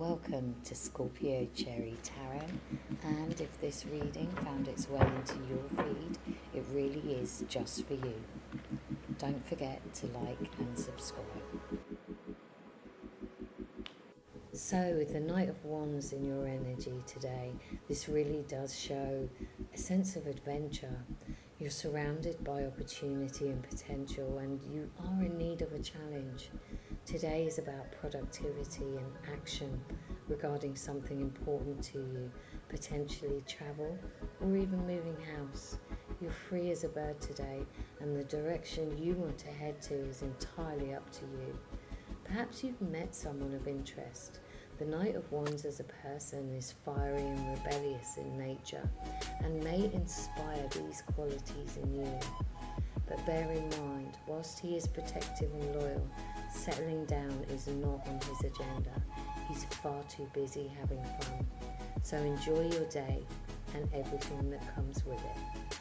Welcome to Scorpio Cherry Tarot, and if this reading found its way into your feed, it really is just for you. Don't forget to like and subscribe. So with the Knight of Wands in your energy today, this really does show a sense of adventure. You're surrounded by opportunity and potential, and you are in need of a challenge. Today is about productivity and action regarding something important to you, potentially travel or even moving house. You're free as a bird today, and the direction you want to head to is entirely up to you. Perhaps you've met someone of interest. The Knight of Wands as a person is fiery and rebellious in nature and may inspire these qualities in you. But bear in mind, whilst he is protective and loyal, settling down is not on his agenda. He's far too busy having fun. So enjoy your day and everything that comes with it.